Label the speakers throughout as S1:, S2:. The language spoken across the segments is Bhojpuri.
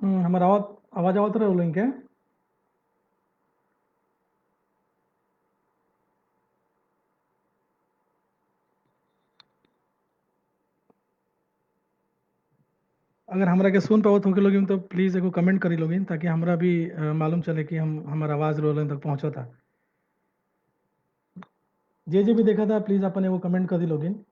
S1: हमारा आवाज आवाज आवत रहे लिंक है। अगर हमरा के सुन पावत होके लोगिन तो प्लीज एगो कमेंट करी लोगिन ताकि हमरा भी मालूम चले कि हम हमारा आवाज रोलन तक पहुंचा था। जे भी देखा था प्लीज अपन एगो कमेंट कर दी लोगिन।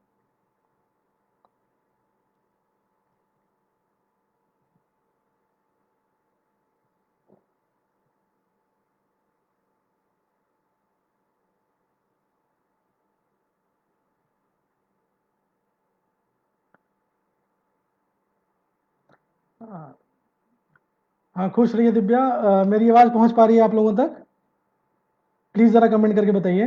S1: हाँ खुश रहिए दिव्या। मेरी आवाज पहुंच पा रही है आप लोगों तक? प्लीज जरा कमेंट करके बताइए।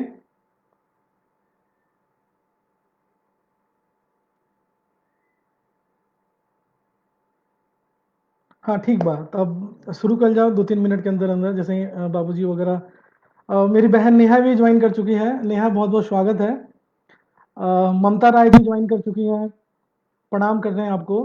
S1: हाँ ठीक बा, तो अब शुरू कर जाओ 2-3 मिनट के अंदर अंदर जैसे ही बाबूजी वगैरह। मेरी बहन नेहा भी ज्वाइन कर चुकी है। नेहा बहुत बहुत स्वागत है। ममता राय भी ज्वाइन कर चुकी हैं। प्रणाम कर रहे हैं आपको।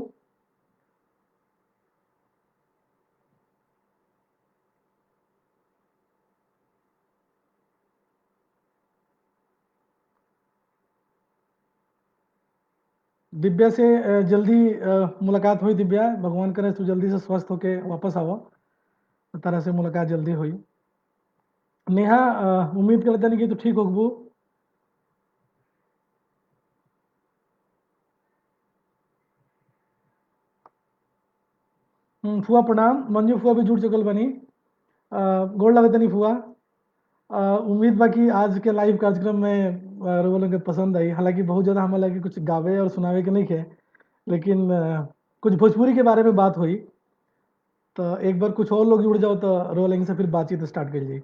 S1: दिव्या से जल्दी मुलाकात हुई। दिव्या भगवान करे तू जल्दी से स्वस्थ होके वापस आओ। तरह से मुलाकात जल्दी हुई। नेहा उम्मीद करते नहीं कि तू ठीक होगबू। फुआ प्रणाम। मंजू फुआ भी जुड़ चुकल बनी। गोड़ लगत नहीं फुआ। उम्मीद बा कि आज के लाइव कार्यक्रम में रउआ लोग के पसंद आई। हालांकि बहुत ज़्यादा हमें लगे कुछ गावे और सुनावे के नहीं खे, लेकिन कुछ भोजपुरी के बारे में बात हुई। तो एक बार कुछ और लोग जुड़ जाओ तो रउआ लोगन से फिर बातचीत स्टार्ट कर जाई।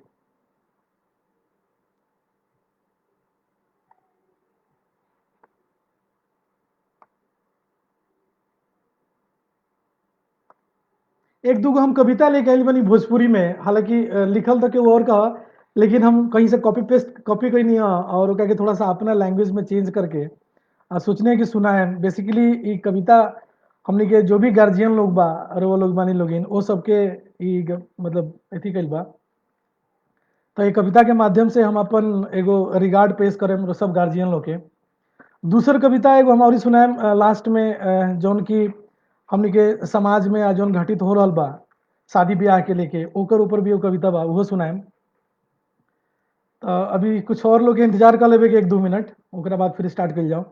S1: एक दूगो हम कविता लेके आइल बनी भोजपुरी में। हालांकि लिखल तो केहू और कहा, लेकिन हम कहीं से कॉपी पेस्ट कॉपी कहीं नहीं और ओकरा के थोड़ा सा अपना लैंग्वेज में चेंज करके सोचने की सुना है। बेसिकली ये कविता हमने के जो भी गार्जियन लोग बा और वो लोग बानी लोगिन वो सबके मतलब एथी कइल बा। तो ये कविता के माध्यम से हम अपन एगो रिगार्ड पेश करें सब गार्जियन लोग के। दूसर कविता एगो हमारी सुनाएम लास्ट में जौन की हमनी के समाज में आज जौन घटित हो रहा बा शादी ब्याह के लेके ओकर ऊपर भी वो कविता बा वो सुनाएम। अभी कुछ और लोग के इंतजार कर लेवे के 1-2 मिनट, ओकरा बाद फिर स्टार्ट कर जाओ।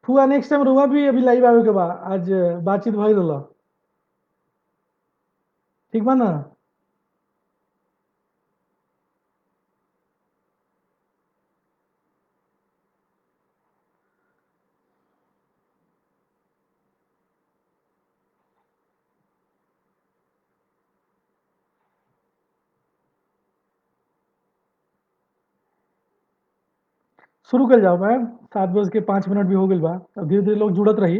S1: फुआ नेक्स्ट टाइम रुआ भी अभी लाइव आवे के बा। आज बातचीत भइल रहल। ठीक बा ना? शुरू कर जाओ मैम। 7:05 भी हो गई बा। अब धीरे धीरे लोग जुड़त रही।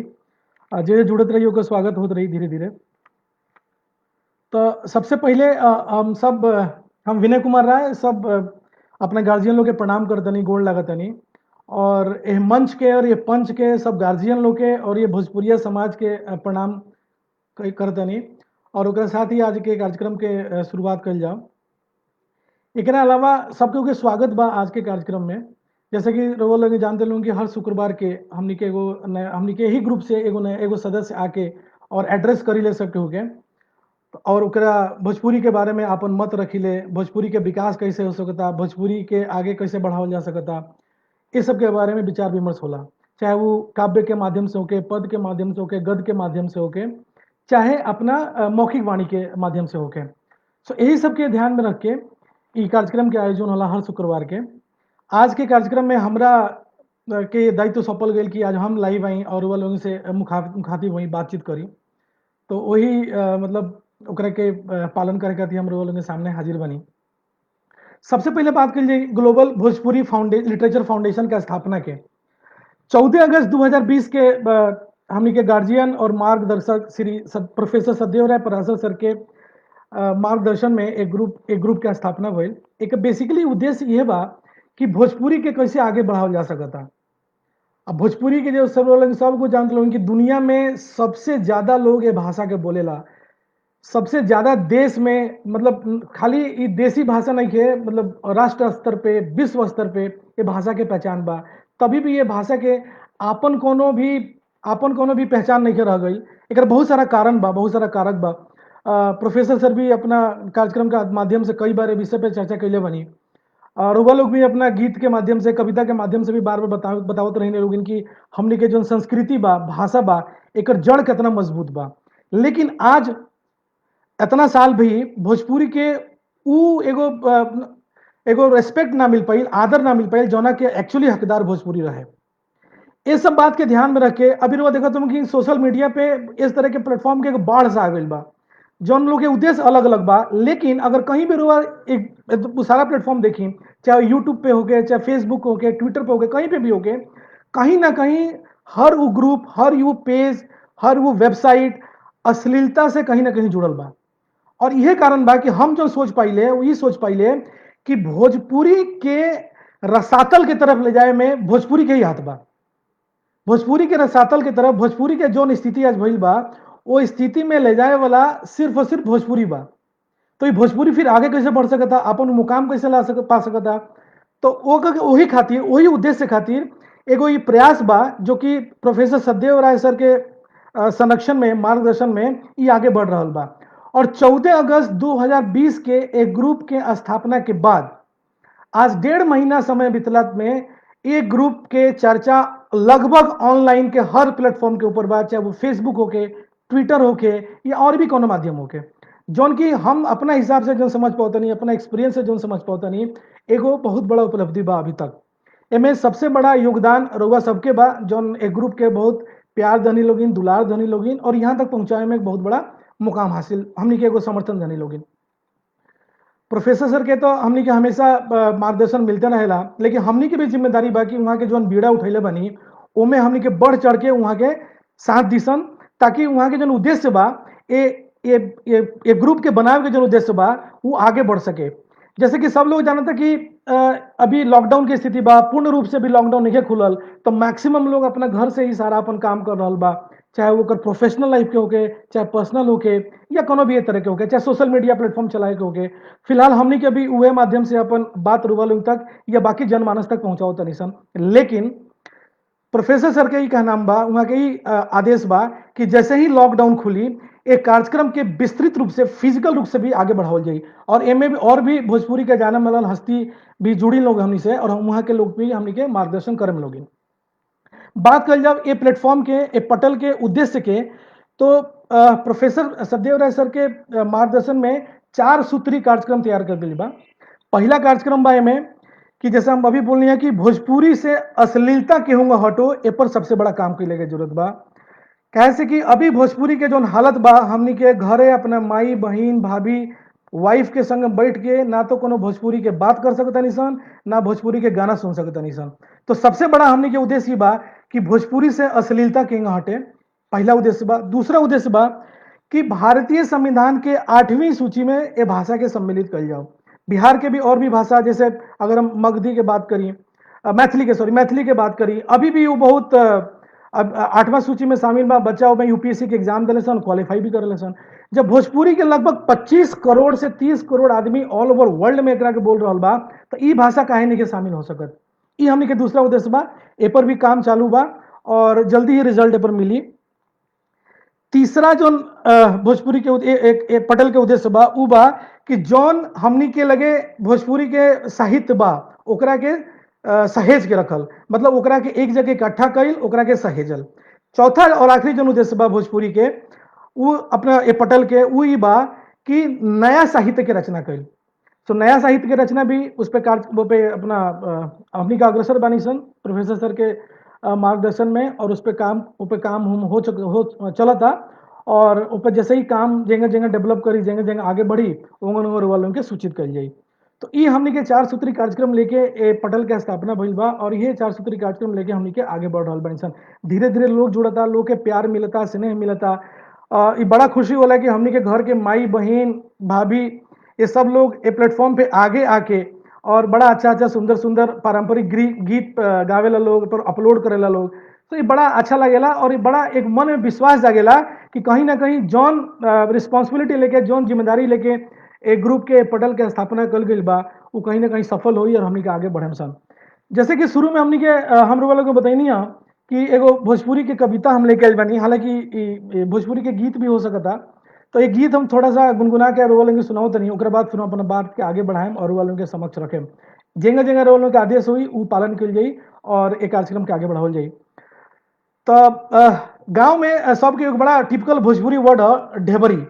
S1: जे जुड़त रही ओकर स्वागत होत रही धीरे धीरे। तो सबसे पहले हम सब हम विनय कुमार राय सब अपने गार्जियन लोग के प्रणाम करतनी, गोड़ लागतनी। और ये मंच के और ये पंच के सब गार्जियन लोग के और ये भोजपुरिया समाज के प्रणाम करतनी। और ओकरा साथ ही आज के कार्यक्रम के शुरुआत कल जाओ। एकरा अलावा सब केहू के स्वागत बा आज के कार्यक्रम में। जैसे कि रउआ लोग जानते लोग कि हर शुक्रवार के हमनी के हमनी के ही ग्रुप से एगो सदस्य आके और एड्रेस करी ले सब केहू के। और ओकरा भोजपुरी के बारे में अपन मत रखिले। भोजपुरी के विकास कैसे हो सकता, भोजपुरी के आगे कैसे बढ़ावल जा सकता, इस सब के बारे में विचार विमर्श होला। चाहे वो काव्य के माध्यम से होके, पद के माध्यम से होके, गद्य के माध्यम से होके, चाहे अपना मौखिक वाणी के माध्यम से होके। सो यही सब के ध्यान में रख के ई कार्यक्रम के आयोजन होला हर शुक्रवार के। आज के कार्यक्रम में हमरा के दायित्व सौंपल गई कि आज हम लाइव आई और वो लोगों से मुखातिब वही बातचीत करी। तो वही मतलब ओकरा के पालन करे खातिर हम लोगों के सामने हाजिर बनी। सबसे पहले बात कर लीजिए ग्लोबल भोजपुरी लिटरेचर फाउंडेशन की स्थापना के 14 अगस्त 2020 के हमनी के गार्जियन और मार्गदर्शक प्रोफेसर सदैव राय पराशर सर के मार्गदर्शन में एक ग्रुप के स्थापना भइल। एक बेसिकली उद्देश्य यह बा कि भोजपुरी के कैसे आगे बढ़ावल जा सकता। अब भोजपुरी के जो सबको जानते लोग कि दुनिया में सबसे ज्यादा लोग ये भाषा के बोलेला, सबसे ज्यादा देश में, मतलब खाली ये देसी भाषा नहीं है, मतलब राष्ट्र स्तर पे विश्व स्तर पे ये भाषा के पहचान बा। तभी भी ये भाषा के आपन कोनो भी पहचान नहीं रह गई। एक बहुत सारा कारण बा, बहुत सारा कारक बा। प्रोफेसर सर भी अपना कार्यक्रम का माध्यम से कई बार विषय पे चर्चा कैले बनी और वह लोग भी अपना गीत के माध्यम से, कविता के माध्यम से भी बार बार बतावत रहे लोग इनकी हमने के जो संस्कृति बा, भाषा बा, एक जड़ कितना मजबूत बा। लेकिन आज इतना साल भी भोजपुरी के ऊ एगो रेस्पेक्ट ना मिल पाई, आदर ना मिल पाई जौना के एक्चुअली हकदार भोजपुरी रहे। ये सब बात के ध्यान में रखे अभी वो देखा तुम कि सोशल मीडिया पे इस तरह के प्लेटफॉर्म के बाढ़ से आ गई बा, जौन लोग के उद्देश्य अलग अलग बा। लेकिन अगर कहीं भी रुआ एक सारा प्लेटफॉर्म देखी, चाहे यूट्यूब पे हो गए, चाहे फेसबुक हो गए, ट्विटर पे हो गए, कहीं पे भी हो गए, कहीं ना कहीं हर वो ग्रुप, हर वो पेज, हर वो वेबसाइट अश्लीलता से कहीं ना कहीं जुड़ल बा। और यह कारण बा कि हम जो सोच पाइले वो ये सोच पाइले कि भोजपुरी के रसातल के तरफ ले जाए में भोजपुरी के ही हाथ बा। भोजपुरी के रसातल की तरफ भोजपुरी के जो स्थिति आज भइल बा, वो स्थिति में ले जाए वाला सिर्फ और सिर्फ भोजपुरी बा। तो ये भोजपुरी फिर आगे कैसे बढ़ सकता, अपन मुकाम कैसे पा सकता। तो वही खातिर, वही उद्देश्य खातिर एगो ये प्रयास बा जो कि प्रोफेसर सदैव राय सर के संरक्षण में, मार्गदर्शन में ये आगे बढ़ रहा बा। और 14 अगस्त 2020 के एक ग्रुप के स्थापना के बाद आज 1.5 महीना समय बीतला में एक ग्रुप के चर्चा लगभग ऑनलाइन के हर प्लेटफॉर्म के ऊपर बा, चाहे वो फेसबुक होके, ट्विटर होके या और भी कोनो माध्यम होके, जौन की हम अपना हिसाब से जो समझ पाता नहीं, अपना एक्सपीरियंस से जो समझ पाता नहीं, एगो बहुत बड़ा उपलब्धि बा अभी तक। एमे सबसे बड़ा योगदान रउआ सबके बा, जौन एक ग्रुप के बहुत प्यार धनी लोगिन, दुलार धनी लोगिन और यहाँ तक पहुंचाए में एक बहुत बड़ा मुकाम हासिल हमनी के एगो समर्थन धनी लोगिन। प्रोफेसर सर के तो हमनी के हमेशा मार्गदर्शन मिलते रहेला, लेकिन हमनी के भी जिम्मेदारी बा कि वहाँ के जो बीड़ा उठैले बनी ओमे हमनी के बढ़ चढ़ के वहाँ के साथ दिसन, ताकि वहाँ के जो उद्देश्य बा ये ग्रुप के बनावे के जो उद्देश्य बा वो आगे बढ़ सके। जैसे कि सब लोग जानता कि अभी लॉकडाउन की स्थिति बा, पूर्ण रूप से भी लॉकडाउन नहीं खुलल, तो मैक्सिमम लोग अपना घर से ही सारा अपन काम कर रहा बा, चाहे वो प्रोफेशनल लाइफ के होके, चाहे पर्सनल होके या कोनो भी तरह के होके, चाहे सोशल मीडिया प्लेटफॉर्म चलाए के होके। फिलहाल हमनी के भी उहे माध्यम से अपन बात रुआ लोग तक या बाकी जनमानस तक पहुंचाओ तनी सन। लेकिन प्रोफेसर सर के ही कहना बा, वहां के ही आदेश बा कि जैसे ही लॉकडाउन खुली एक कार्यक्रम के विस्तृत रूप से, फिजिकल रूप से भी आगे बढ़ाओ जाए। और एमे भी और भी भोजपुरी के जाने वाला हस्ती भी जुड़ी लोग हमनी से, और हम वहां के लोग भी हमनी के मार्गदर्शन करे में लोग। बात कर जब ये प्लेटफॉर्म के, ये पटल के उद्देश्य के, तो प्रोफेसर सदैव राय सर के मार्गदर्शन में 4 सूत्री कार्यक्रम तैयार कर दिली बा। पहला कार्यक्रम बा में कि जैसे हम अभी बोल रहे हैं कि भोजपुरी से अश्लीलता केहूंगा हटो, ए पर सबसे बड़ा काम कैले के जरूरत बा। कैसे कि अभी भोजपुरी के जो हालत बा, हमनी के घरे अपना माई बहन भाभी वाइफ के संग बैठ के ना तो कोनो भोजपुरी के बात कर सकता निसन, ना भोजपुरी के गाना सुन सकता निसन। तो सबसे बड़ा हमनी के उद्देश्य बा कि भोजपुरी से अश्लीलता केंगा हटे, पहला उद्देश्य बा। दूसरा उद्देश्य बा कि भारतीय संविधान के 8वीं सूची में ये भाषा के सम्मिलित कर जाओ। बिहार के भी और भी भाषा, जैसे अगर हम मगधी के बात करिए, मैथिली के बात करी, अभी भी वो बहुत अब 8वां सूची में शामिल बा। बच्चा में यूपीएससी के एग्जाम दिले सन, क्वालिफाई भी करे सन। जब भोजपुरी के लगभग 25 करोड़ से 30 करोड़ आदमी ऑल ओवर वर्ल्ड में एकरा के बोल रहा बा, तो ई भाषा काहे नहीं के शामिल हो सकत। ई हमनी के दूसरा उद्देश्य बा, ए पर भी काम चालू बा और जल्दी ही रिजल्ट पर मिली। तीसरा जो भोजपुरी के एक पटल के उद्देश्य बा उ बा कि जौन हमनी के लगे भोजपुरी के साहित्य बा ओकरा के सहेज के रखल, मतलब ओकरा के एक जगह इकट्ठा कइल, ओकरा के सहेजल। चौथा और आखिरी जो उद्देश्य बा भोजपुरी के, वो अपना ये पटल के वो ही बा कि नया साहित्य के रचना कइल। तो नया साहित्य के रचना भी उस पे वो पे अपना हमनी का अग्रसर बानी सन प्रोफेसर सर के मार्गदर्शन में, और उस पे काम हो चलता। और ऊपर जैसे ही काम जेंगे जेंगे डेवलप करी, जेंगे जेंगे आगे बढ़ी, उंगन वालों के सूचित कर जाई। तो ये हमनी के 4 सूत्री कार्यक्रम लेके ए पटल के स्थापना भइल बा और ये 4 सूत्री कार्यक्रम लेके हमनी के आगे बढ़ रहल बानी सन। धीरे-धीरे लोग जुड़ता, लोग के प्यार मिलता, स्नेह मिलता। ये बड़ा खुशी होला कि हमनी के घर के माई, बहिन, भाभी ये सब लोग ए प्लेटफॉर्म पे आगे आके और बड़ा अच्छा-अच्छा, सुंदर-सुंदर पारंपरिक गीत गावेला लोग पर अपलोड करेला लोग। तो ये बड़ा अच्छा लगेला और ये बड़ा एक मन में विश्वास जागेला कि कहीं ना कहीं जौन रिस्पॉन्सिबिलिटी लेके, जौन जिम्मेदारी लेके एक ग्रुप के पटल के स्थापना कल गई बा, वो कहीं ना कहीं सफल हुई और हमनी के आगे बढ़े सन। जैसे कि शुरू में हमनी के हम लोग को बताइनी है कि एगो भोजपुरी के कविता हम लेके आइल बानी, हालांकि भोजपुरी के गीत भी हो सकता। तो एक गीत हम थोड़ा सा गुनगुना के रोल के सुनाओ तनी, ओकरा बाद फिर हम अपना बात के आगे बढ़ाएम और वालों के समक्ष रखेम। जेंगा जेंगा रोल के आदेश हुई वो पालन कल जाई और एक कार्यक्रम के आगे बढ़ावल जाई। तो गांव में सबके एक बड़ा टिपिकल भोजपुरी वर्ड है ढेबरी।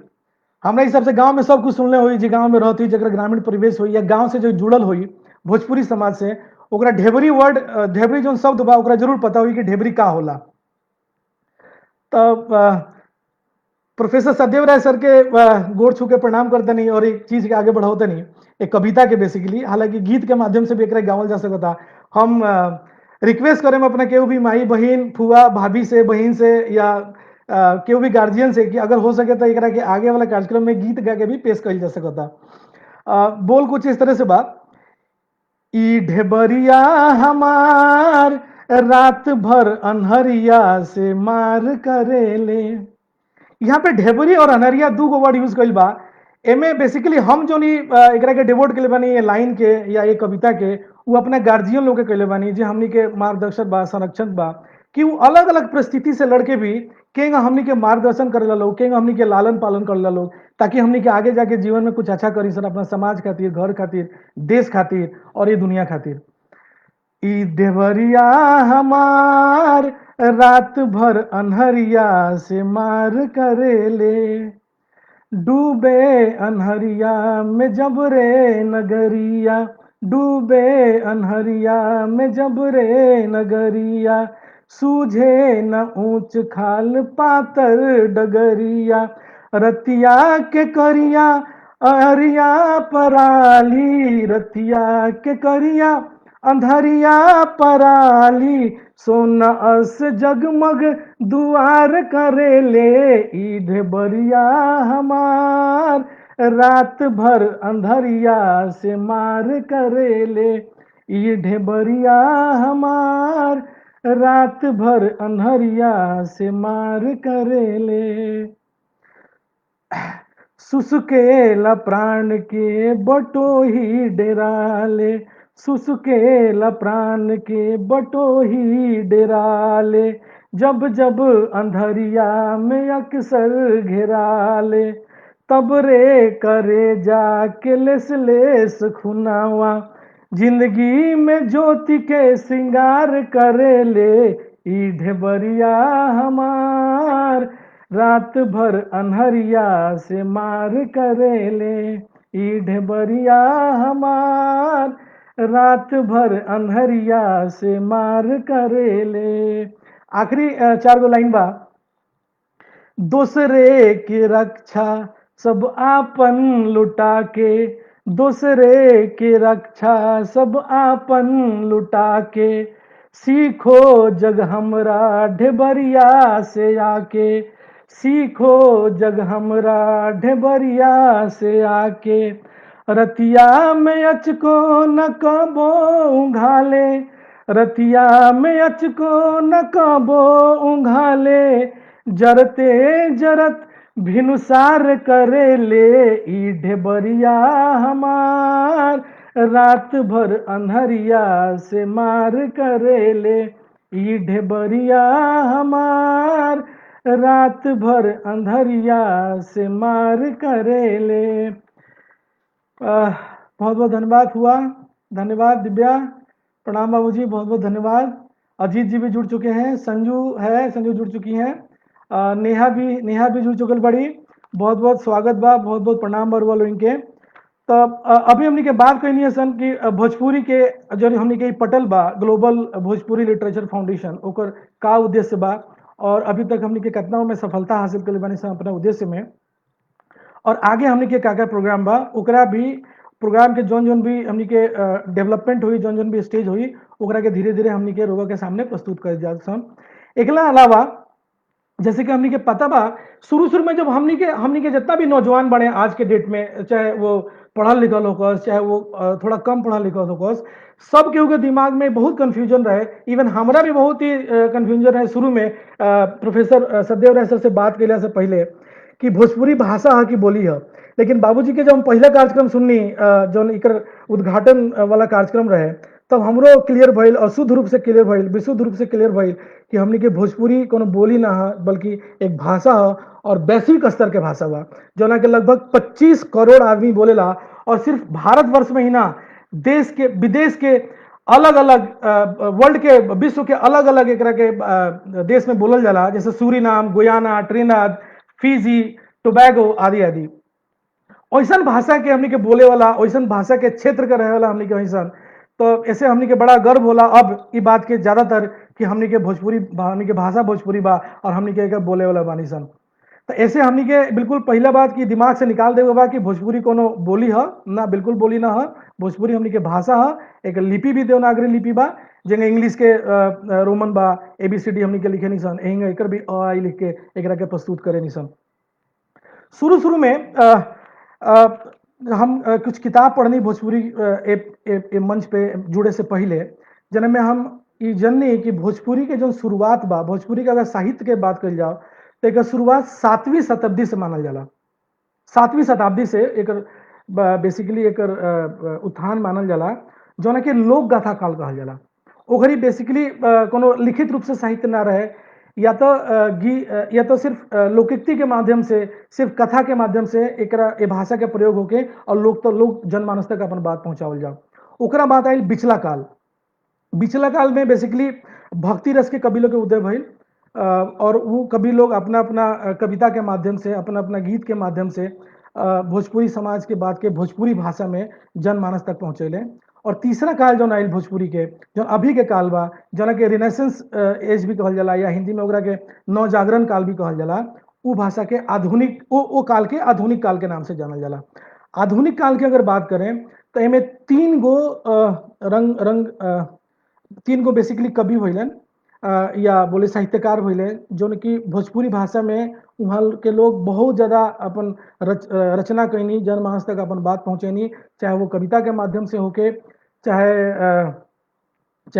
S1: हमरा हिसाब से गांव में सब कुछ सुनले हुई, जो गांव में रहती, जगह ग्रामीण परिवेश हुई या गांव से जो जुड़ल हुई भोजपुरी समाज से, ओकरा ढेबरी वर्ड, ढेबरी जो शब्द बा ओकरा जरूर पता हुई कि ढेबरी का होला। तो प्रोफेसर सत्यदेव राय सर के गोड़ छू के प्रणाम करते नहीं और एक चीज के आगे बढ़ाते नहीं, एक कविता के बेसिकली, हालांकि गीत के माध्यम से भी एक गावल जा सकता। हम रिक्वेस्ट करें अपने केहू भी माई, बहन, फुआ, भाभी से, बहन से या केहू भी गार्जियन से कि अगर हो सके तो एकरा के आगे वाला कार्यक्रम में गीत गा के भी पेश कल जा सकता। बोल कुछ इस तरह से बात, ई ढेबरिया हमार रात भर अनहरिया से मार करेले। यहाँ पे ढेबरी और अनहरिया दू गो वर्ड यूज कइल बा। एमे बेसिकली हम जो नी एकरा के डिवोट के बानी ये लाइन के या ये कविता के, वो अपने गार्जियन लोग के कहले बानी जे हमनी के मार्गदर्शक बा, संरक्षक बा, कि वो अलग अलग परिस्थिति से लड़के भी केंगा हमनी के मार्गदर्शन करेला लोग, केंगा हमनी के लालन पालन करेला लोग, ताकि हमनी के आगे जाके जीवन में कुछ अच्छा करी सन, अपना समाज खातिर, घर खातिर, देश खातिर और ये दुनिया खातिर। ई देवरिया हमार रात भर अनहरिया से मार करेले, डूबे अनहरिया में जब रे नगरिया, डूबे अनहरिया में जब रे नगरिया, सूझे न ऊंच खाल पातर डगरिया, रतिया के करिया अरिया पराली, रतिया के करिया अंधरिया पराली, सोना अस जगमग दुआर करेले, ई ढेबरिया हमार रात भर अंधरिया से मार करेले, ई ढेबरिया हमार रात भर अंधरिया से मार करेले। सुसुकेला प्राण के बटोही डेराले, सुसुकेला प्राण के बटोही डेराले, जब जब अंधरिया में अक्सर घेराले, तब रे करे जाके लेस लेस खुनावा, जिंदगी में ज्योति के श्रृंगार करेले, ई ढेबरिया हमार रात भर अनहरिया से मार करेले, ई ढेबरिया हमार रात भर अनहरिया से मार करेले। आखिरी 4 गो लाइन बा, दूसरे की रक्षा सब आपन लुटा के, दूसरे की रक्षा सब आपन लुटा के, सीखो जग हमरा ढेबरिया से आके, सीखो जग हमरा ढेबरिया से आके, रतिया में अचको न कबो उंघाले, रतिया में अचको न कबो उंघाले, जरते जरत भिनुसार करेले, ई ढेबरिया हमार रात भर अनहरिया से मार करेले, ई ढेबरिया हमार रात भर अंधरिया से मार करेले। बहुत बहुत धन्यवाद हुआ, धन्यवाद दिव्या, प्रणाम बाबूजी, बहुत बहुत धन्यवाद। अजीत जी भी जुड़ चुके हैं, संजू है, संजू जुड़ चुकी हैं, नेहा भी जुड़ चुकल बड़ी, बहुत बहुत स्वागत बा, बहुत बहुत प्रणाम बरुआ लोग इनके। तो अभी हमने के बात कहनी है सन कि भोजपुरी के जो हमने के पटल बा ग्लोबल भोजपुरी लिटरेचर फाउंडेशन, ओकर का उद्देश्य बा और अभी तक हमने के कितना में सफलता हासिल कर बानी सन अपने उद्देश्य में, और आगे हमने के का प्रोग्राम बा ओकरा भी प्रोग्राम के जौन जौन भी हमनी के डेवलपमेंट हुई, जौन जौन भी स्टेज हुई, ओकरा के धीरे धीरे हमनी के रोगा के सामने प्रस्तुत कर जा सन। एकला अलावा जैसे कि हमनी के पता बा, शुरू शुरू में जब हमनी के जितना भी नौजवान बने आज के डेट में, चाहे वो पढ़ल लिखल होकस, चाहे वो थोड़ा कम पढ़ल लिखल होकस, सब केहू के दिमाग में बहुत कंफ्यूजन रहे। इवन हमरा भी बहुत ही कंफ्यूजन रहे शुरू में, प्रोफेसर सदैव राय सर से बात कैला से पहले कि भोजपुरी भाषा है कि बोली है। लेकिन बाबूजी के जब हम पहला कार्यक्रम सुननी, जौन एकर उद्घाटन वाला कार्यक्रम रहे, तब हमरो क्लियर भइल और शुद्ध रूप से क्लियर भइल, विशुद्ध रूप से क्लियर भइल कि हमनी के भोजपुरी कोनो बोली ना है, बल्कि एक भाषा है और वैश्विक स्तर के भाषा बा, जौना के लगभग 25 करोड़ आदमी बोलेला। और सिर्फ भारतवर्ष में ही ना, देश के विदेश के अलग अलग वर्ल्ड के, विश्व के अलग अलग एक के देश में बोलल जाला, जैसे Suriname, Guyana, Trinidad, Fiji, Tobago आदि आदि। ऐसन भाषा के हमनी के बोले वाला, ऐसन भाषा के क्षेत्र के रहे वाला हमनी के ऐसन, तो ऐसे हमनी के बड़ा गर्व होला अब ई बात के ज्यादातर कि हमनी के हमनी के भाषा भोजपुरी बा और हमनी के एकर बोले वाला बानी सन। तो ऐसे हमनी के बिल्कुल पहला बात की दिमाग से निकाल देवे बा कि भोजपुरी कोनो बोली है ना, बिल्कुल बोली ना है। भोजपुरी हमनी के भाषा है, एक लिपि भी देवनागरी लिपि बा, जेंगे इंग्लिश के रोमन बा, ABCD हमनी के लिखे निसन, एकर भी अ आ इ लिख के एकरा के प्रस्तुत करे निसन। शुरू शुरू में हम कुछ किताब पढ़नी भोजपुरी ए मंच पे जुड़े से पहले, जन में हम ये जननी कि भोजपुरी के जो शुरुआत बा, भोजपुरी के अगर साहित्य के बात कल जाओ तो एक शुरुआत 7वीं शताब्दी से मानल जाला। 7वीं शताब्दी से एक बेसिकली एक उत्थान मानल जाला, जौन के लोक गाथा काल कहल जाला। ओकरी बेसिकली कोनो लिखित रूप से साहित्य ना रहे, या तो सिर्फ लोकोक्ति के माध्यम से, सिर्फ कथा के माध्यम से एकरा ए भाषा के प्रयोग होके और लोग जनमानस तक अपन बात पहुंचावल जाओ। ओकरा बात आई बिचला काल। बिचला काल में बेसिकली भक्ति रस के कवि लोग के उदय भइल, और वो कवि लोग अपना अपना कविता के माध्यम से, अपना अपना गीत के माध्यम से भोजपुरी समाज के बात के भोजपुरी भाषा में जनमानस तक पहुंचेले। और तीसरा काल जो आइल भोजपुरी के, जो अभी के काल बा, जना के रिनेसेंस एज भी कहल जाला, या हिंदी में ओकरा के नवजागरण काल भी कहल जाला, वो भाषा के आधुनिक, वो काल के आधुनिक काल के नाम से जानल जाला। आधुनिक काल की अगर बात करें तो एमे तीन गो बेसिकली कवि भइलन, या बोले साहित्यकार भइले, जो कि भोजपुरी भाषा में वहाँ के लोग बहुत ज़्यादा अपन रचना कैनी, जनमानस तक अपन बात पहुँचैनी, चाहे वो कविता के माध्यम से होके, चाहे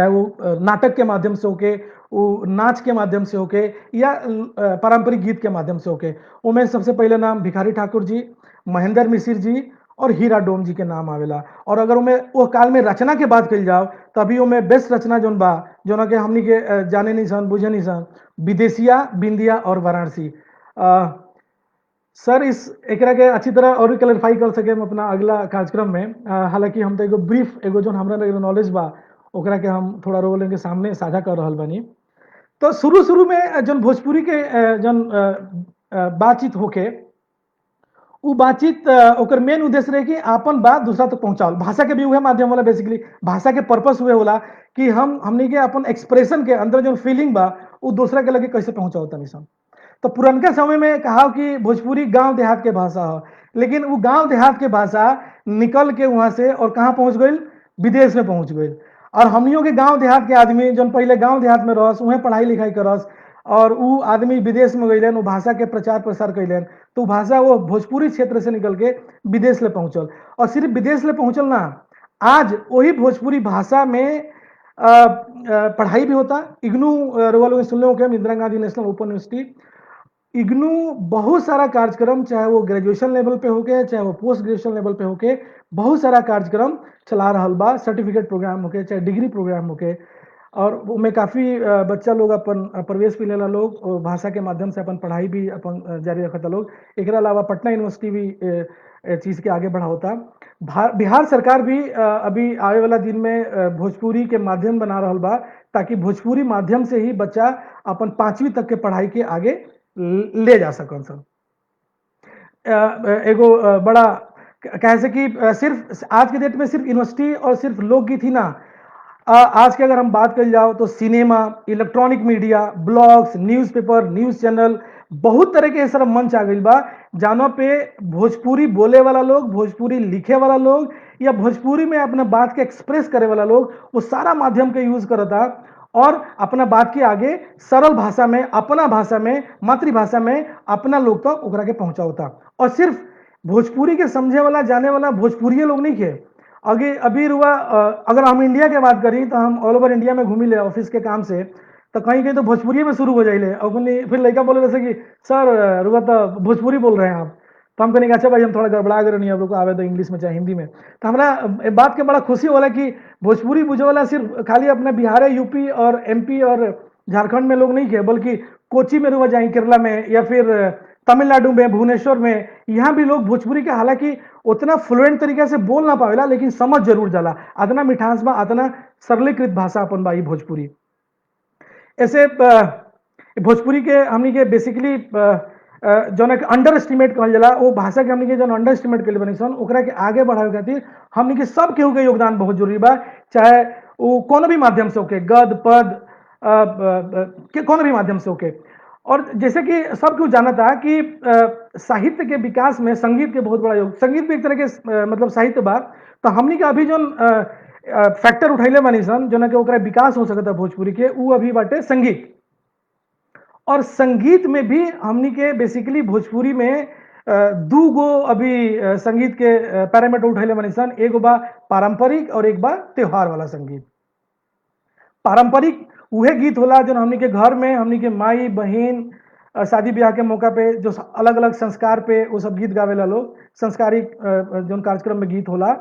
S1: वो नाटक के माध्यम से होके, वो नाच के माध्यम से होके, या पारंपरिक गीत के माध्यम से होके। उनमें सबसे पहले नाम भिखारी ठाकुर जी, महेंद्र मिसिर जी और हीरा डोम जी के नाम आवेला। और अगर उनमें वो काल में रचना के बात कल जाओ, तभी उनमें बेस्ट रचना जोन बा, जोन के हमनी के जाने नहीं सन, बुझे नहीं सन, विदेशिया, बिंदिया और वाराणसी। सर इस एकरा के अच्छी तरह और भी क्लैरिफाई कर सके हम अपना अगला कार्यक्रम में। हालांकि हम तो एगो ब्रीफ, एगो जो हमारा नॉलेज बा, ओकरा के हम थोड़ा रोल के सामने साझा कर रहा बानी। तो शुरू शुरू में जन भोजपुरी के जन बातचीत होके, वो बातचीत ओकर मेन उद्देश्य रहे कि आपन बात दूसरा तक पहुंचाओ। भाषा के भी वह माध्यम होला, बेसिकली भाषा के पर्पस हुए होला कि हमनी के अपन एक्सप्रेशन के अंदर जो फीलिंग बा, वो दूसरा के लगे कैसे पहुंचाओ तनी सन। तो पुरनका समय में कहा कि भोजपुरी गांव देहात के भाषा हो, लेकिन वो गांव देहात के भाषा निकल के वहां से और कहाँ पहुंच गई, विदेश में पहुंच गई। और हमनियों के गांव देहात के आदमी जो पहले गांव देहात में रहस, उन्हें पढ़ाई लिखाई करस, और वो आदमी विदेश में गईलन, वो भाषा के प्रचार प्रसार कैलन, तो भाषा वो भोजपुरी क्षेत्र से निकल के विदेश ले पहुंचल। और सिर्फ विदेश ले पहुंचल ना, आज वही भोजपुरी भाषा में पढ़ाई भी होता। इग्नू रोल सुनने हो क्या, Indira Gandhi national open university, IGNOU बहुत सारा कार्यक्रम, चाहे वो ग्रेजुएशन लेवल पे होके, चाहे वो पोस्ट ग्रेजुएशन लेवल पे होके, बहुत सारा कार्यक्रम चला रहा बा, सर्टिफिकेट प्रोग्राम होके, चाहे डिग्री प्रोग्राम होके। और में काफ़ी बच्चा लोग अपन प्रवेश भी लेला लोग, और भाषा के माध्यम से अपन पढ़ाई भी अपन जारी रखता लोग। एक अलावा पटना यूनिवर्सिटी भी चीज़ के आगे बढ़ा होता। बिहार सरकार भी अभी आवे वाला दिन में भोजपुरी के माध्यम बना रहा बा, ताकि भोजपुरी माध्यम से ही बच्चा अपन 5वीं तक के पढ़ाई के आगे ले जा सकन सर। एगो बड़ा कैसे कि सिर्फ आज के डेट में सिर्फ यूनिवर्सिटी और सिर्फ लोकगीत ही ना, आज के अगर हम बात कर जाओ तो cinema, electronic media, blogs, newspaper, news channel, बहुत तरह के ऐसा मंच आ गई बा, जानो पे भोजपुरी बोले वाला लोग, भोजपुरी लिखे वाला लोग, या भोजपुरी में अपना बात के एक्सप्रेस करे वाला लोग वो सारा माध्यम के यूज करता और अपना बात के आगे सरल भाषा में, अपना भाषा में, मातृभाषा में अपना लोग तक ओकरा के पहुंचाता। और सिर्फ भोजपुरी के समझे वाला जाने वाला भोजपुरी लोग नहीं थे। अगे अभी रुआ अगर हम इंडिया के बात करी तो हम ऑल ओवर इंडिया में घूमी ले ऑफिस के काम से, तो कहीं कहीं तो भोजपुरी में शुरू हो जाइले और फिर लड़का बोले जैसे कि सर रुआ तो भोजपुरी बोल रहे हैं आप। तो हम कहने अच्छा भाई हम थोड़ा गड़बड़ा गए नहीं, अब लोग आवे तो इंग्लिश में चाहे हिंदी में। तो हमारा बात के बड़ा खुशी होला कि भोजपुरी बुझे वाला सिर्फ खाली अपने बिहार, यूपी और एमपी और झारखंड में लोग नहीं थे, बल्कि कोची में रुआ जाए, केरला में या फिर तमिलनाडु में, भुवनेश्वर में, यहाँ भी लोग भोजपुरी के हालांकि उतना फ्लुएंट तरीके से बोल ना पावेला लेकिन समझ जरूर जाला। अतना मिठास बा, अतना सरलीकृत भाषा अपन बा भोजपुरी। ऐसे भोजपुरी के हमनी के बेसिकली जौन अंडर एस्टिमेट कहल जाला, वो भाषा के हमनी के जौन अंडर एस्टिमेट के बनी सन ओकरा के आगे बढ़ावे खातिर हमनी के सब केहू के योगदान बहुत जरूरी बा, चाहे वो कोनो भी माध्यम से होके, गद पद के कोनो भी माध्यम से होके। और जैसे कि सब कुछ जाना था कि साहित्य के विकास में संगीत के बहुत बड़ा योग, संगीत भी एक तरह के मतलब साहित्य बा। तो हमनी का अभी जो फैक्टर उठैले बानी सन जो कि ओकरा विकास हो सकता भोजपुरी के, वो अभी बाटे संगीत। और संगीत में भी हमनी के बेसिकली भोजपुरी में दू गो अभी संगीत के पैरामीटर उठैले बानी सन। एगो बा पारंपरिक और एक बा त्योहार वाला संगीत। पारंपरिक वह गीत होला जो हमनी के घर में हमनी के माई बहन शादी ब्याह के मौका पे जो अलग अलग संस्कार पे वो सब गीत गावेला लोग, संस्कारिक जो कार्यक्रम में गीत होला।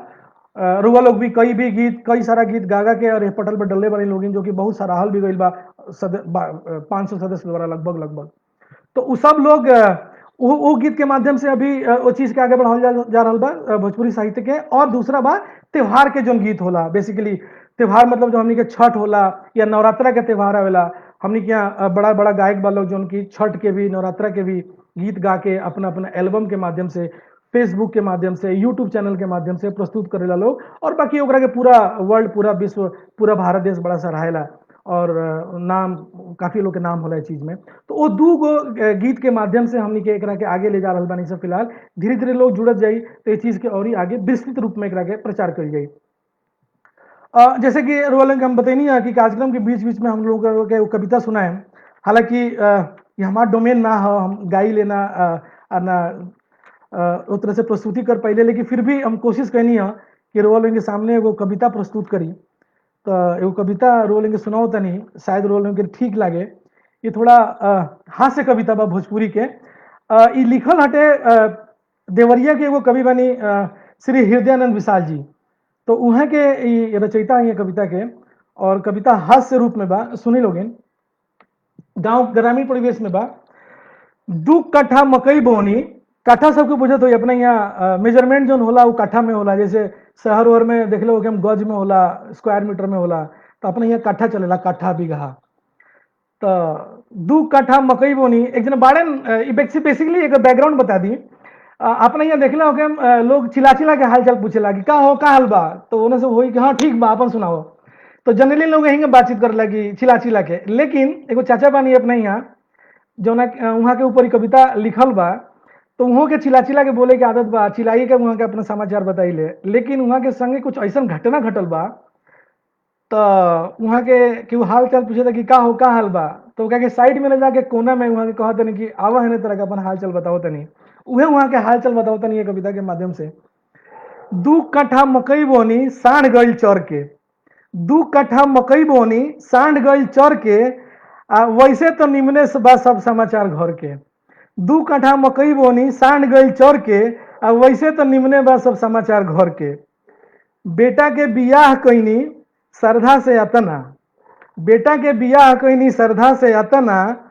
S1: रुआ लोग भी कई सारा गीत गागा के और पटल पर डल्ले बने लोग जो कि बहुत सराहल भी गई बा 500 सदस्य द्वारा लगभग। तो वो सब लोग वो गीत के माध्यम से अभी वो चीज के आगे बढ़ाल जा रहा बा भोजपुरी साहित्य के। और दूसरा बा त्योहार के जो गीत होला, बेसिकली त्योहार मतलब जो हमनी के छठ होला या नवरात्रा के त्योहार आवेला, हमनी के यहाँ बड़ा बड़ा गायक बा लोग जो उनकी छठ के भी नवरात्रा के भी गीत गा के अपना अपना एल्बम के माध्यम से, फेसबुक के माध्यम से, यूट्यूब चैनल के माध्यम से प्रस्तुत करेला लोग। और बाकी ओकरा के पूरा वर्ल्ड, पूरा विश्व, पूरा भारत देश बड़ा सराहेला और नाम काफी लोग के नाम होला चीज में। तो वो दू गो गीत के माध्यम से हमनी के एकरा के आगे ले जा रहा बानी सब। फिलहाल धीरे धीरे लोग जुड़त जाई तो ये चीज के और ही आगे विस्तृत रूप में एकरा के प्रचार कर जाई। जैसे कि रोलिंग हम बताइनी है कि कार्यक्रम के बीच बीच में हम लोग के कविता सुनाए, हालांकि ये हमारा डोमेन ना हो, हम गाई लेना ना उस तरह से प्रस्तुति कर पहले, लेकिन फिर भी हम कोशिश करनी है कि रोलिंग के सामने वो कविता प्रस्तुत करी। तो एगो कविता रोलिंग के सुनाओ तनी, शायद रोलिंग के ठीक लागे। ये थोड़ा हास्य कविता बा भोजपुरी के। ये लिखल हटे देवरिया के एगो कवि बनी श्री हृदयानंद विशाल जी। तो उहाँ के रचयिता है कविता के, और कविता हास्य रूप में बा, सुनी लोगिन। गांव ग्रामीण परिवेश में बा। 2 कट्ठा मकई बोनी, काठा सबको बुझत हो अपने यहाँ मेजरमेंट जो होला वो काठा में होला। जैसे शहर ओहर में देख लो कि हम गज में होला, स्क्वायर मीटर में होला, तो अपने यहाँ काठा चलेला, काठा बीघा। तो 2 कट्ठा मकई बोनी, एक जन बाड़न बेसिकली एक बैकग्राउंड बता दी। अपने यहाँ देखला हो कि लोग चिल्ला चिल्ला के हाल चाल पूछेला कि का हो, का हाल बा। तो उन्हें से वही कि हाँ ठीक बा, अपन सुनाओ। तो जनरली लोग यहीं बातचीत करे लगी चिल्ला चिल्ला के। लेकिन एगो चाचा बानी अपने यहाँ जो ना वहाँ के ऊपर कविता लिखल बा, तो वहाँ के चिल्ला चिल्ला के बोले के आदत बा, चिल्लाई के वहाँ के अपना समाचार बताई ले। लेकिन वहाँ के संगे कुछ ऐसा घटना घटल बा, तो वहाँ के केहू हाल चाल पूछे था कि का हो, का हाल बा। तो कह के साइड में ले जाके कोना में वहाँ के कहा तनी कि आवा है तरह का अपन हाल चाल बताओ तनी। उहे वहाँ के हाल चाल बताओ तनी ये कविता के माध्यम से। 2 कट्ठा मकई बोनी सांड गइल चर के, 2 कट्ठा मकई बोनी सांड गइल चर के, वैसे तो निमने बा सब समाचार घर के। 2 कट्ठा मकई बोनी सांड गइल चर के, वैसे तो निमने बा सब समाचार घर के। बेटा के बियाह कईनी श्रद्धा से अतना, बेटा के बियाह कईनी श्रद्धा से अतना,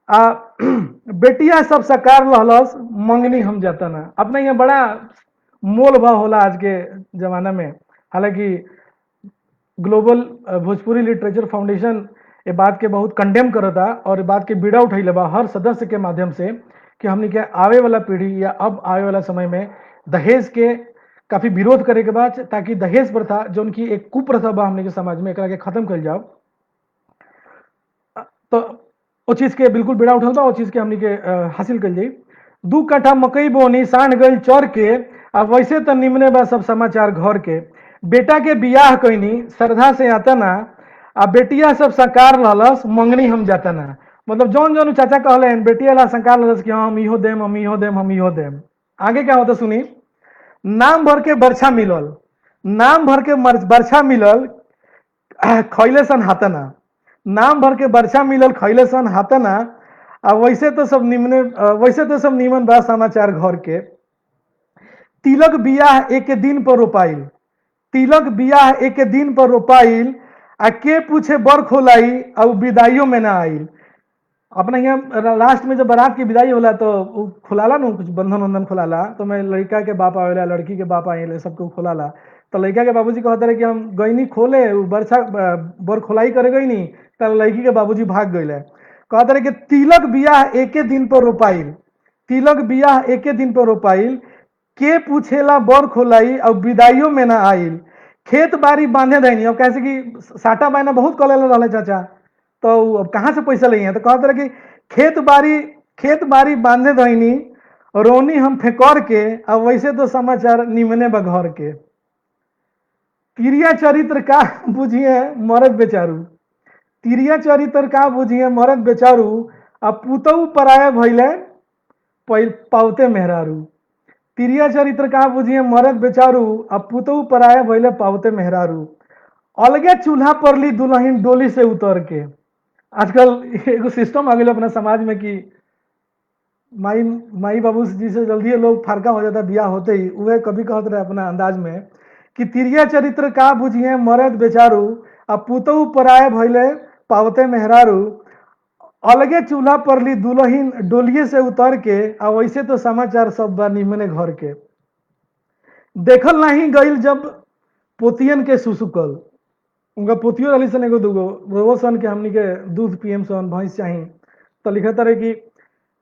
S1: बेटिया सब सकार लहलस मंगनी हम जतना। अपने यहाँ बड़ा मोल भाव होला आज के जमाना में। हालांकि ग्लोबल भोजपुरी लिटरेचर फाउंडेशन ये बात के बहुत कंडेम करता और ये बात के बीड़ा उठैले बा हर सदस्य के माध्यम से कि हमने के आवे वाला पीढ़ी या अब आवे वाला समय में दहेज के काफी विरोध करे के बाद, ताकि दहेज प्रथा जो उनकी एक कुप्रथा बा हमने के समाज में एकरा के खत्म कर जाओ। तो वो चीज के बिल्कुल बेड़ा उठल बा, वो चीज के हमने के हासिल कर जाई। 2 कट्ठा मकई बोनी सांड गइल चर के, अब वैसे तो निमने बा सब समाचार घर के। बेटा के बियाह कईनी श्रद्धा से आता ना, आ बेटिया सब सकार रहलस मंगनी हम जाता ना। मतलब जौन जौन उ चाचा कहले बेटिया ला सकार रहलस कि हाँ, हम इहो देम, हम इहो देम, हम इहो देम। आगे क्या होता सुनी। नाम भर के बरछा मिलल, नाम भर के बरछा मिलल, खैले सन हाथना। नाम भर के बरछा मिलल, खैले सन हाथना। आ वैसे तो सब निमने, वैसे तो सब निमन बा समाचार घर के। तिलक बियाह एक दिन पर रोपाइल, तिलक बियाह एक दिन पर रोपाइल, आ के पूछे बर खोलाई आ विदाइयों में ना आइल। अपना यहाँ लास्ट में जब बारात की विदाई होला तो खुलाला ना, कुछ बंधन वंधन खुलाला, तो मैं लड़का के बाप आवेला, लड़की के बाप आए सबको खुलाला। तो लड़का के बाबूजी कहते रहे कि हम गईनी खोले, बरछा बर खोलाई करे गईनी, तो लड़की के बाबूजी भाग गए। कहते रहे कि तिलक बियाह एके दिन पर रोपाइल, तिलक बियाह एके दिन पर रोपाइल, के पूछेला बर खोलाई और विदाइयों में ना आइल। खेत बाड़ी बांधे रहनी। अब कैसे कि साटा बायना बहुत कले रहे चाचा, तो अब कहाँ से पैसा लिए हैं। तो कहते रहे कि खेत बाड़ी बांधे रहनी, रोनी हम फेंकर के। अब वैसे तो समाचार निमने बा घर के। तिरिया चरित्र का बुझिए मरद बेचारू, तिरिया चरित्र का बुझिए मरद बेचारू, अब पुतऊ पराया भैले पावते मेहरारू। तिरिया चरित्र का बुझिए मरद बेचारू, अब पुतऊ पराया भैले पावते मेहरारू। अलगे चूल्हा पर ली दुल्हन डोली से उतर के। आजकल एगो सिस्टम आ गया अपना समाज में कि माई माई बाबू जी से जल्दी लोग फारका हो जाता बियाह होते ही। वह कभी कहते रहे अपना अंदाज में कि तिरिया चरित्र का बुझिए मरद बेचारू, अब पुतऊ पराए भैले पावते मेहरारू। अलगे चूल्हा पर ली दुल्हन डोलिए से उतर के। अब वैसे तो समाचार सब बा निमने घर के। देखल नहीं गईल जब पोतियन के सुसुकल, उनका पोतियो रही सन एगो दूगो, वो सन के हमनी के दूध पियम सन, भैंस चाही। तो लिखत रहे कि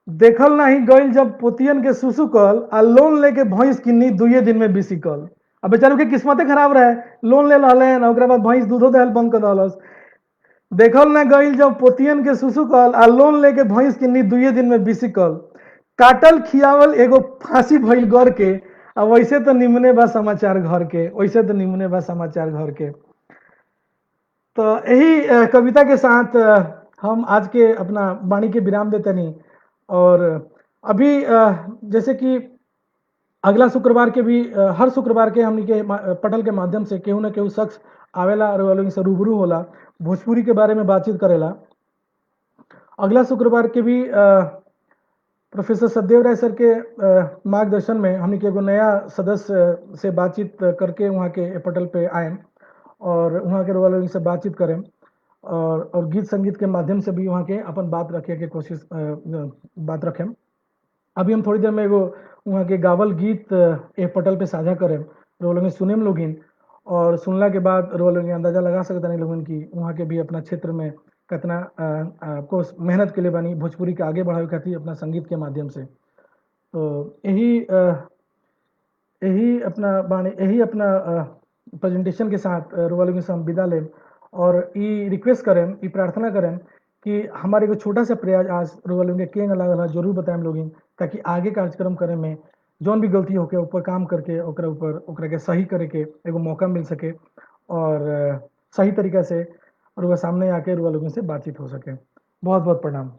S1: देखल नहीं गईल जब पोतियन के सुसुकल, आ लोन लेके भैंस किन्नी दुए दिन में बिसिकल। अब बेचारू के किस्मते खराब रहे, लोन ले रहले ओकरा बाद भैंस दूधो देहल बंद कर दहलस। देखल ना गईल जब पोतियन के सुसुकल, आ लोन लेके भैंस किन्नी दुए दिन में बिसिकल। काटल खियावल एगो फांसी भइल गर के। अब वैसे तो निमने बा समाचार घर के, वैसे तो निमने बा समाचार घर के। तो यही कविता के साथ हम आज के अपना वाणी के विराम देते नहीं। और अभी जैसे कि अगला शुक्रवार के भी हर शुक्रवार के हमनी के पटल के माध्यम से केहू ना केहू शख्स आवेला और वो लोगन से रूबरू होला, भोजपुरी के बारे में बातचीत करेला। अगला शुक्रवार के भी प्रोफेसर सत्यदेव राय सर के मार्गदर्शन में हमनी के एगो नया सदस्य से बातचीत करके वहाँ के पटल पे आए और वहाँ के लोगन से बातचीत करें और गीत संगीत के माध्यम से भी वहाँ के अपन बात रखे के कोशिश बात रखें। अभी हम थोड़ी देर में एगो वहाँ के गावल गीत एक पटल पे साझा करें, लोग सुने में लोगिन, और सुनला के बाद लोग अंदाजा लगा सकता नहीं लोगन की वहाँ के भी अपना क्षेत्र में कितना आपको मेहनत के लिए बनी भोजपुरी के आगे बढ़ावे खातिर अपना संगीत के माध्यम से। तो यही अपना बाणी, यही अपना प्रेजेंटेशन के साथ रुआ लोगन से हम विदा लें और ये रिक्वेस्ट करें, ये प्रार्थना करें कि हमारे को छोटा सा प्रयास आज रुआ लोगन के केंग लगा जरूर बताएं लोगिन, ताकि आगे कार्यक्रम करे में जौन भी गलती होके ऊपर काम करके ओकरा के सही करे के एगो मौका मिल सके और सही तरीका से रुआ सामने आके रुआ लोगन से बातचीत हो सके। बहुत बहुत प्रणाम।